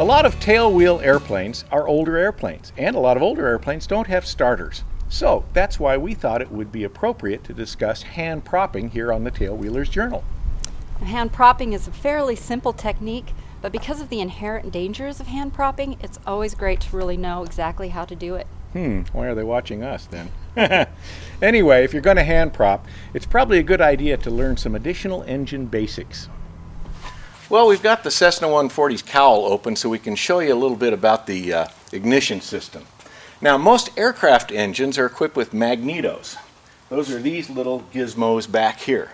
A lot of tailwheel airplanes are older airplanes, and a lot of older airplanes don't have starters. So that's why we thought it would be appropriate to discuss hand propping here on the Tailwheelers Journal. Hand propping is a fairly simple technique, but because of the inherent dangers of hand propping, it's always great to really know exactly how to do it. Why are they watching us then? Anyway, if you're going to hand prop, it's probably a good idea to learn some additional engine basics. Well, we've got the Cessna 140's cowl open so we can show you a little bit about the ignition system. Now, most aircraft engines are equipped with magnetos. Those are these little gizmos back here.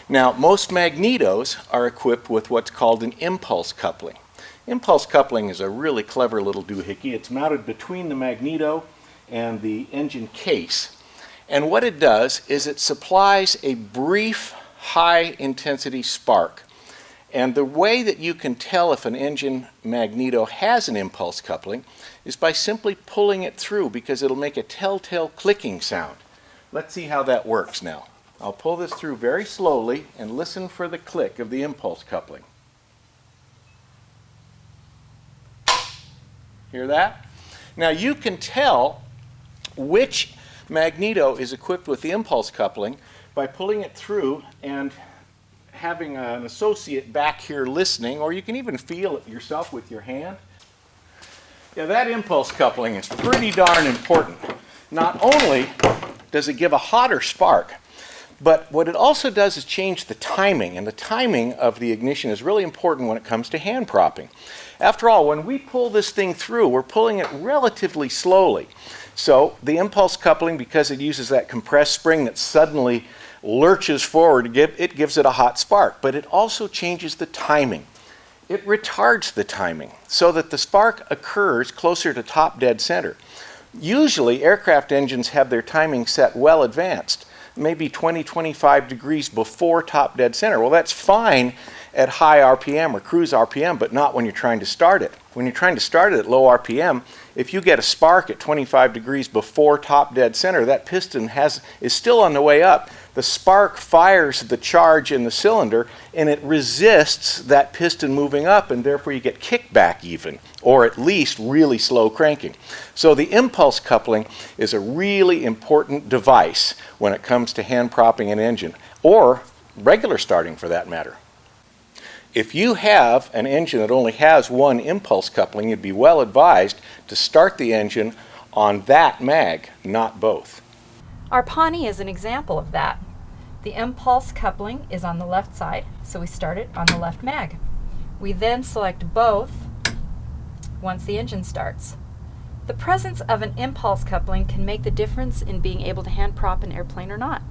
Now, most magnetos are equipped with what's called an impulse coupling. Impulse coupling is a really clever little doohickey. It's mounted between the magneto and the engine case. And what it does is it supplies a brief, high-intensity spark. And the way that you can tell if an engine magneto has an impulse coupling is by simply pulling it through, because it'll make a telltale clicking sound. Let's see how that works now. I'll pull this through very slowly and listen for the click of the impulse coupling. Hear that? Now you can tell which magneto is equipped with the impulse coupling by pulling it through and having an associate back here listening, or you can even feel it yourself with your hand. Yeah, that impulse coupling is pretty darn important. Not only does it give a hotter spark, but what it also does is change the timing, and the timing of the ignition is really important when it comes to hand propping. After all, when we pull this thing through, we're pulling it relatively slowly. So the impulse coupling, because it uses that compressed spring that suddenly lurches forward, it gives it a hot spark, but it also changes the timing. It retards the timing so that the spark occurs closer to top dead center. Usually aircraft engines have their timing set well advanced, maybe 20-25 degrees before top dead center. Well, that's fine at high RPM or cruise RPM, but not when you're trying to start it. When you're trying to start it at low RPM, if you get a spark at 25 degrees before top dead center, that piston is still on the way up. The spark fires the charge in the cylinder, and it resists that piston moving up, and therefore you get kickback even, or at least really slow cranking. So the impulse coupling is a really important device when it comes to hand propping an engine, or regular starting for that matter. If you have an engine that only has one impulse coupling, you'd be well advised to start the engine on that mag, not both. Our Pawnee is an example of that. The impulse coupling is on the left side, so we start it on the left mag. We then select both once the engine starts. The presence of an impulse coupling can make the difference in being able to hand prop an airplane or not.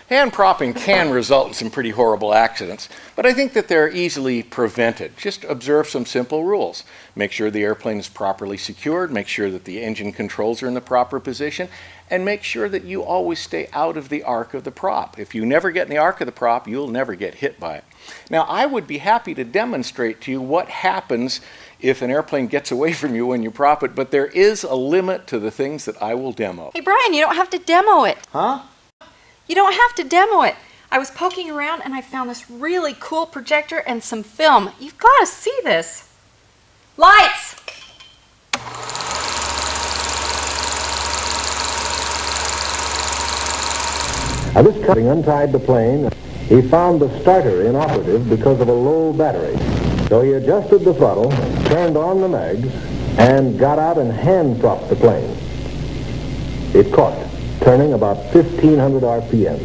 Hand propping can result in some pretty horrible accidents, but I think that they're easily prevented. Just observe some simple rules. Make sure the airplane is properly secured, make sure that the engine controls are in the proper position, and make sure that you always stay out of the arc of the prop. If you never get in the arc of the prop, you'll never get hit by it. Now, I would be happy to demonstrate to you what happens if an airplane gets away from you when you prop it, but there is a limit to the things that I will demo. Hey Brian, you don't have to demo it. Huh? You don't have to demo it. I was poking around and I found this really cool projector and some film. You've got to see this. Lights! This cutting untied the plane. He found the starter inoperative because of a low battery. So he adjusted the throttle, turned on the mags, and got out and hand propped the plane. It caught, turning about 1,500 RPM.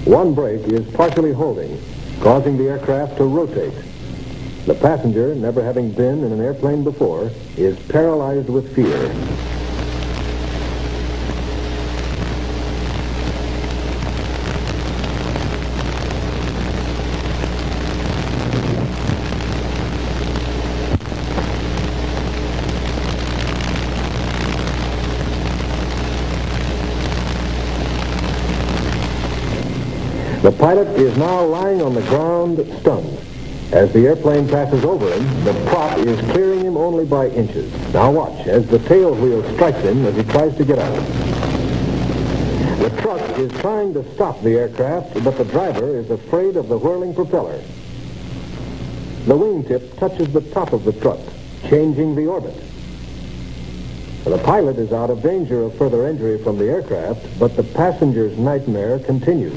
One brake is partially holding, causing the aircraft to rotate. The passenger, never having been in an airplane before, is paralyzed with fear. The pilot is now lying on the ground, stunned. As the airplane passes over him, the prop is clearing him only by inches. Now watch as the tail wheel strikes him as he tries to get out. The truck is trying to stop the aircraft, but the driver is afraid of the whirling propeller. the wingtip touches the top of the strut, changing the orbit. The pilot is out of danger of further injury from the aircraft, but the passenger's nightmare continues.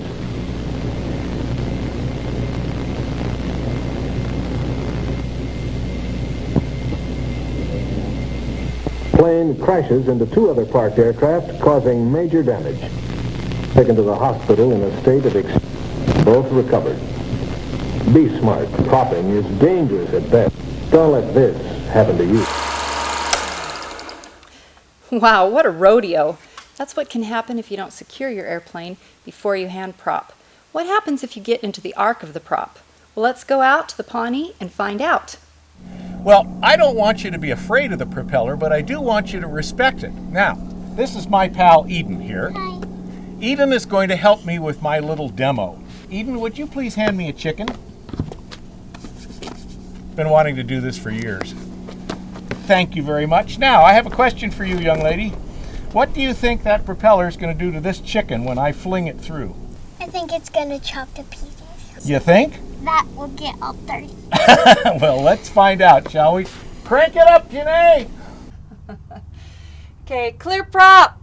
Plane crashes into two other parked aircraft, causing major damage. Taken to the hospital in a state of both recovered. Be smart. Propping is dangerous at best. Don't let this happen to you. Wow, what a rodeo. That's what can happen if you don't secure your airplane before you hand prop. What happens if you get into the arc of the prop? Well, let's go out to the Pawnee and find out. Well, I don't want you to be afraid of the propeller, but I do want you to respect it. Now, this is my pal Eden here. Hi. Eden is going to help me with my little demo. Eden, would you please hand me a chicken? Been wanting to do this for years. Thank you very much. Now, I have a question for you, young lady. What do you think that propeller is going to do to this chicken when I fling it through? I think it's gonna chop to pieces. You think? That will get all dirty. Well, let's find out, shall we? Crank it up, Janae! Okay, clear prop.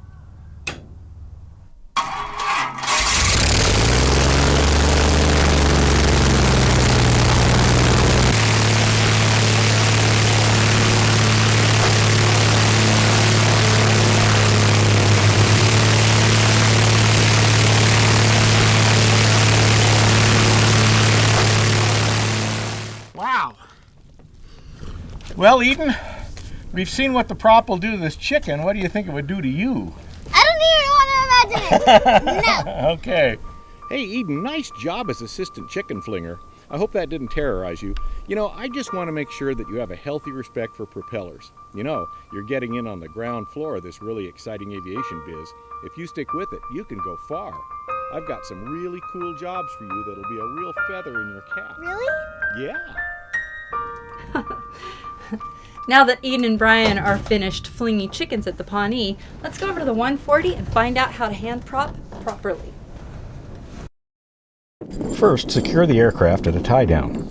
Wow. Well, Eden, we've seen what the prop will do to this chicken. What do you think it would do to you? I don't even want to imagine it. No. Okay. Hey, Eden, nice job as assistant chicken flinger. I hope that didn't terrorize you. You know, I just want to make sure that you have a healthy respect for propellers. You know, you're getting in on the ground floor of this really exciting aviation biz. If you stick with it, you can go far. I've got some really cool jobs for you that'll be a real feather in your cap. Really? Yeah. Now that Eden and Brian are finished flinging chickens at the Pawnee, let's go over to the 140 and find out how to hand prop properly. First, secure the aircraft at a tie-down.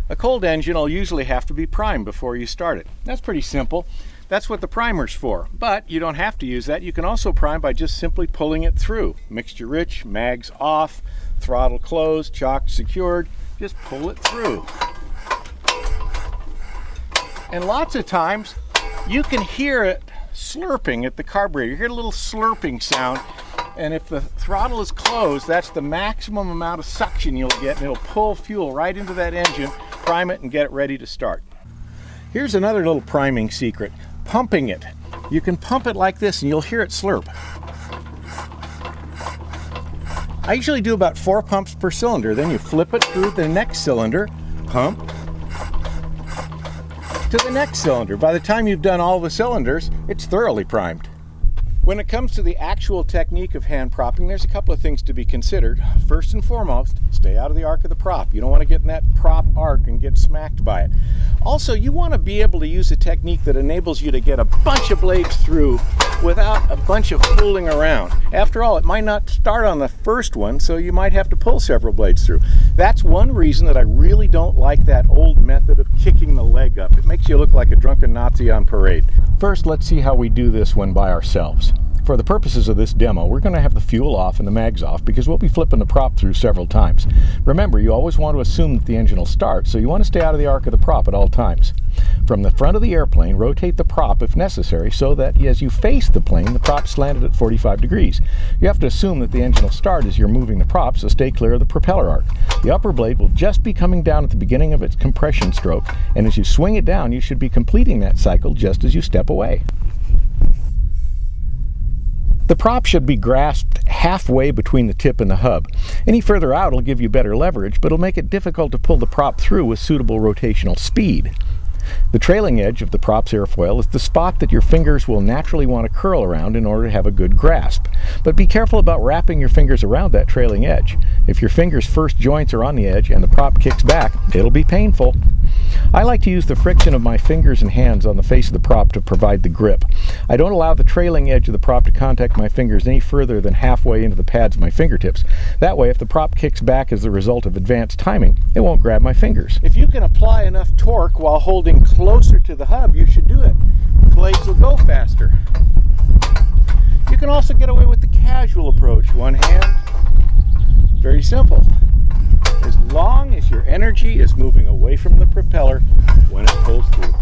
A cold engine will usually have to be primed before you start it. That's pretty simple. That's what the primer's for. But you don't have to use that. You can also prime by just simply pulling it through. Mixture rich, mags off, throttle closed, chock secured. Just pull it through. And lots of times you can hear it slurping at the carburetor. You hear a little slurping sound. And if the throttle is closed, that's the maximum amount of suction you'll get, and it'll pull fuel right into that engine, prime it, and get it ready to start. Here's another little priming secret. Pumping it. You can pump it like this and you'll hear it slurp. I usually do about 4 pumps per cylinder. Then you flip it through the next cylinder, pump to the next cylinder. By the time you've done all the cylinders, it's thoroughly primed. When it comes to the actual technique of hand propping, there's a couple of things to be considered. First and foremost, stay out of the arc of the prop. You don't want to get in that prop arc and get smacked by it. Also, you want to be able to use a technique that enables you to get a bunch of blades through without a bunch of fooling around. After all, it might not start on the first one, so you might have to pull several blades through. That's one reason that I really don't like that old method of kicking the leg up. It makes you look like a drunken Nazi on parade. First, let's see how we do this when by ourselves. For the purposes of this demo, we're going to have the fuel off and the mags off because we'll be flipping the prop through several times. Remember, you always want to assume that the engine will start, so you want to stay out of the arc of the prop at all times. From the front of the airplane, rotate the prop if necessary so that as you face the plane, the prop's slanted at 45 degrees. You have to assume that the engine will start as you're moving the prop, so stay clear of the propeller arc. The upper blade will just be coming down at the beginning of its compression stroke, and as you swing it down, you should be completing that cycle just as you step away. The prop should be grasped halfway between the tip and the hub. Any further out will give you better leverage, but it'll make it difficult to pull the prop through with suitable rotational speed. The trailing edge of the prop's airfoil is the spot that your fingers will naturally want to curl around in order to have a good grasp. But be careful about wrapping your fingers around that trailing edge. If your finger's first joints are on the edge and the prop kicks back, it'll be painful. I like to use the friction of my fingers and hands on the face of the prop to provide the grip. I don't allow the trailing edge of the prop to contact my fingers any further than halfway into the pads of my fingertips. That way, if the prop kicks back as a result of advanced timing, it won't grab my fingers. If you can apply enough torque while holding closer to the hub, you should do it. The blades will go faster. You can also get away with the casual approach. One hand, very simple. As long as your energy is moving away from the propeller when it pulls through.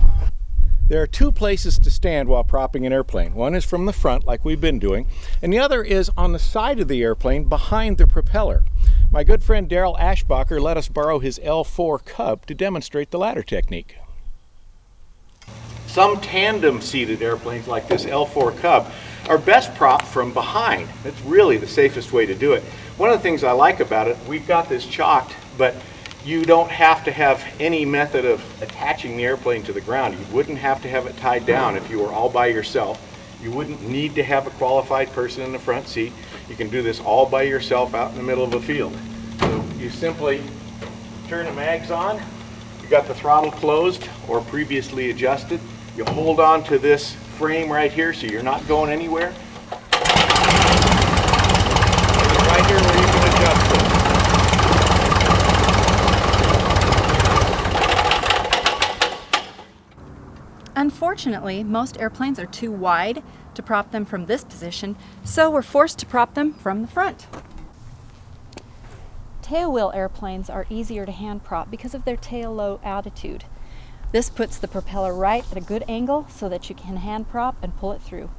There are two places to stand while propping an airplane. One is from the front, like we've been doing, and the other is on the side of the airplane behind the propeller. My good friend Daryl Ashbacher let us borrow his L4 Cub to demonstrate the latter technique. Some tandem-seated airplanes like this L4 Cub are best propped from behind. It's really the safest way to do it. One of the things I like about it, we've got this chalked, but you don't have to have any method of attaching the airplane to the ground. You wouldn't have to have it tied down if you were all by yourself. You wouldn't need to have a qualified person in the front seat. You can do this all by yourself out in the middle of a field. So you simply turn the mags on. You got the throttle closed or previously adjusted. You hold on to this frame right here so you're not going anywhere. And right here where you can adjust it. Unfortunately, most airplanes are too wide to prop them from this position, so we're forced to prop them from the front. Tailwheel airplanes are easier to hand prop because of their tail low altitude. This puts the propeller right at a good angle so that you can hand prop and pull it through.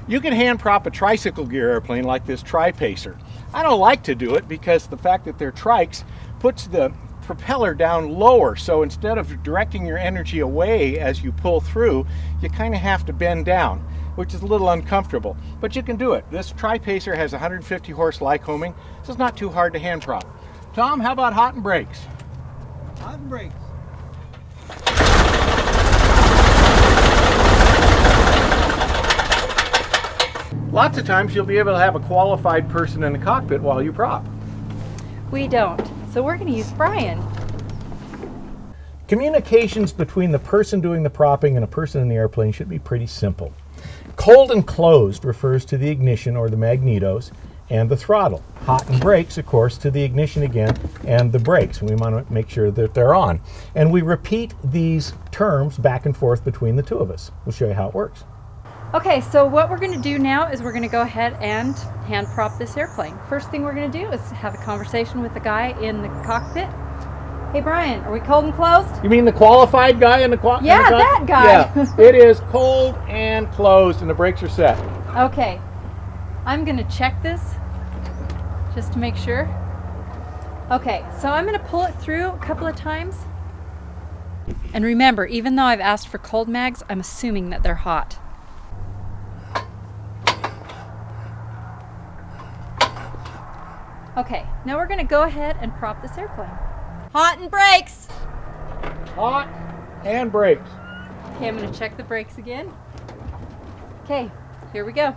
You can hand prop a tricycle gear airplane like this Tri-Pacer. I don't like to do it because the fact that they're trikes puts the propeller down lower, so instead of directing your energy away as you pull through, you kind of have to bend down, which is a little uncomfortable, but you can do it. This Tri-Pacer has 150 horse Lycoming, so it's not too hard to hand prop. Tom, how about hot and brakes? Hot and brakes. Lots of times you'll be able to have a qualified person in the cockpit while you prop. We don't, so we're going to use Brian. Communications between the person doing the propping and a person in the airplane should be pretty simple. Cold and closed refers to the ignition or the magnetos and the throttle. Hot and brakes, of course, to the ignition again and the brakes. We want to make sure that they're on. And we repeat these terms back and forth between the two of us. We'll show you how it works. Okay, so what we're going to do now is we're going to go ahead and hand prop this airplane. First thing we're going to do is have a conversation with the guy in the cockpit. Hey Brian, are we cold and closed? You mean the qualified guy in the cockpit? Yeah, that guy. Yeah, it is cold and closed and the brakes are set. Okay, I'm going to check this just to make sure. Okay, so I'm going to pull it through a couple of times. And remember, even though I've asked for cold mags, I'm assuming that they're hot. Okay, now we're going to go ahead and prop this airplane. Hot and brakes! Hot and brakes. Okay, I'm going to check the brakes again. Okay, here we go.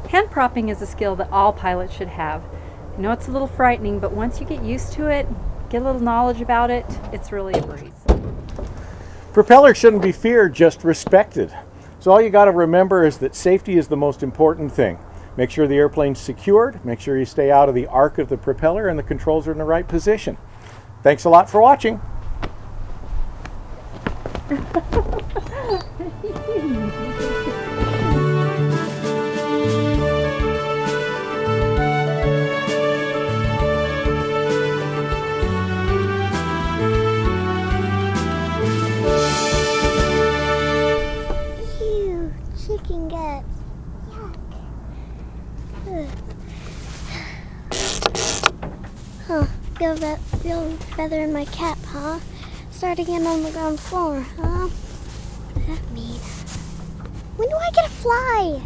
Hand propping is a skill that all pilots should have. I know it's a little frightening, but once you get used to it, get a little knowledge about it, it's really a breeze. Propellers shouldn't be feared, just respected. So all you got to remember is that safety is the most important thing. Make sure the airplane's secured, make sure you stay out of the arc of the propeller and the controls are in the right position. Thanks a lot for watching. Chicken guts. Yuck. Huh. Feel feather in my cap, huh? Start again on the ground floor, huh? What does that mean? When do I get to fly?